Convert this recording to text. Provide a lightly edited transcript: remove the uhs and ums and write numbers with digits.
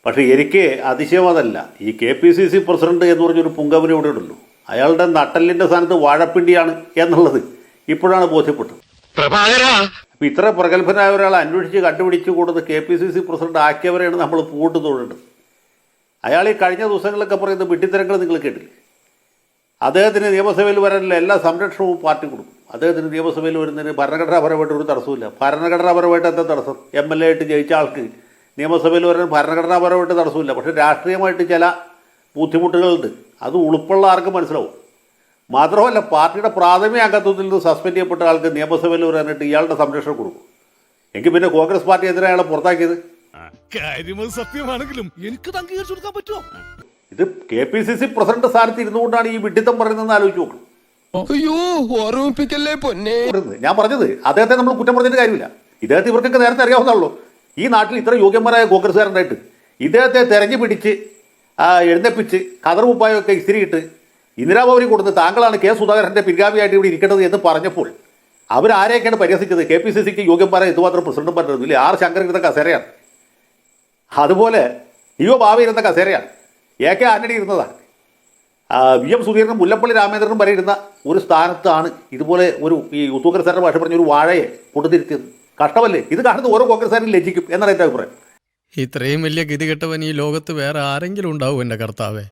പക്ഷേ എനിക്ക് അതിശയം അതല്ല. ഈ KPCC പ്രസിഡന്റ് എന്ന് പറഞ്ഞൊരു പുങ്കവന് ഇവിടെ ഉണ്ടല്ലോ, അയാളുടെ നട്ടലിൻ്റെ സ്ഥാനത്ത് വാഴപ്പിണ്ടിയാണ് എന്നുള്ളത് ഇപ്പോഴാണ് ബോധ്യപ്പെട്ടത്. അപ്പം ഇത്ര പ്രഗത്ഭനായ ഒരാളെ അന്വേഷിച്ച് കണ്ടുപിടിച്ച് കൊടുത്ത് KPCC പ്രസിഡന്റ് ആക്കിയവരെയാണ് നമ്മൾ പൂട്ട് തൊഴേണ്ടത്. അയാൾ ഈ കഴിഞ്ഞ ദിവസങ്ങളിലൊക്കെ പറയുന്ന വിട്ടിത്തരങ്ങൾ നിങ്ങൾ കേട്ടില്ലേ? അദ്ദേഹത്തിന് നിയമസഭയിൽ വരാനുള്ള എല്ലാ സംരക്ഷണവും പാർട്ടി കൊടുക്കും. അദ്ദേഹത്തിന് നിയമസഭയിൽ വരുന്നതിന് ഭരണഘടനാപരമായിട്ട് ഒരു തടസ്സമില്ല. ഭരണഘടനാപരമായിട്ട് എന്താ തടസ്സം? MLA ആയിട്ട് ജയിച്ച ആൾക്ക് നിയമസഭയിൽ വരാൻ ഭരണഘടനാപരമായിട്ട് തടസ്സമില്ല. പക്ഷേ രാഷ്ട്രീയമായിട്ട് ചില ബുദ്ധിമുട്ടുകളുണ്ട്. അത് ഉൾപ്പെള്ള ആർക്കും മനസ്സിലാവും. മാത്രമല്ല, പാർട്ടിയുടെ പ്രാഥമിക അംഗത്വത്തിൽ നിന്ന് സസ്പെൻഡ് ചെയ്യപ്പെട്ട ആൾക്ക് നിയമസഭയിൽ വരാനായിട്ട് ഇയാളുടെ സംരക്ഷണം കൊടുക്കും. എങ്കിൽ പിന്നെ കോൺഗ്രസ് പാർട്ടി എന്തിനാണ് അയാളെ പുറത്താക്കിയത്? സത്യമാണെങ്കിലും എനിക്ക് അംഗീകരിച്ചു കൊടുക്കാൻ പറ്റുമോ? ഇത് KPCC പ്രസിഡന്റ് സ്ഥാനത്ത് ഇരുന്നുകൊണ്ടാണ് ഈ വിഡ്ഢിത്തം പറയുന്നതെന്ന് ആലോചിച്ച് നോക്കണം. അയ്യോ, ഓർമ്മിപ്പിക്കല്ലേ പൊന്നെ. ഞാൻ പറഞ്ഞത് അദ്ദേഹത്തെ നമ്മൾ കുറ്റം പറഞ്ഞിട്ട് കാര്യമില്ല. ഇദ്ദേഹത്തെ ഇവർക്കൊക്കെ നേരത്തെ അറിയാവുന്നതാണല്ലോ. ഈ നാട്ടിൽ ഇത്ര യോഗ്യന്മാരായ കോൺഗ്രസ്സുകാരുണ്ടായിട്ട് ഇദ്ദേഹത്തെ തെരഞ്ഞു പിടിച്ച് എഴുന്നേപ്പിച്ച് കതറുപ്പായൊക്കെ ഇസ്തിരിയിട്ട് ഇന്ദിരാഭവനിൽ കൊടുത്ത് താങ്കളാണ് K. സുധാകരൻ്റെ പിൻഗാമിയായിട്ട് ഇവിടെ ഇരിക്കേണ്ടത് എന്ന് പറഞ്ഞപ്പോൾ അവരാരെയൊക്കെയാണ് പരിഹസിച്ചത്? KPCCക്ക് യോഗ്യന്മാരെ എന്തുമാത്രം പ്രസിഡന്റും പറഞ്ഞിരുന്നു ഇല്ലേ? R. ശങ്കർ ഇരുന്ന കസേരയാണ്. അതുപോലെ DO ബാബ ഇരുന്ന കസേരയാണ്. AK ആന്റണി ഇരുന്നതാണ്. VM സുധീരനും മുല്ലപ്പള്ളി രാമേന്ദ്രനും വരെ ഇരുന്ന ഒരു സ്ഥാനത്താണ് ഇതുപോലെ ഒരു ഈ കോൺഗ്രസ്സുകാരുടെ ഭാഷ പറഞ്ഞ ഒരു വാഴയെ കൊണ്ടുതിരുത്തിയത്. കഷ്ടമല്ലേ? ഇത് കാണുന്ന ഓരോ കോൺഗ്രസ്സുകാരും ലജ്ജിക്കും എന്നാണ് എൻ്റെ അഭിപ്രായം. ഇത്രയും വലിയ ഗതികെട്ടവൻ ഈ ലോകത്ത് വേറെ ആരെങ്കിലും ഉണ്ടാവും എൻ്റെ കർത്താവേ?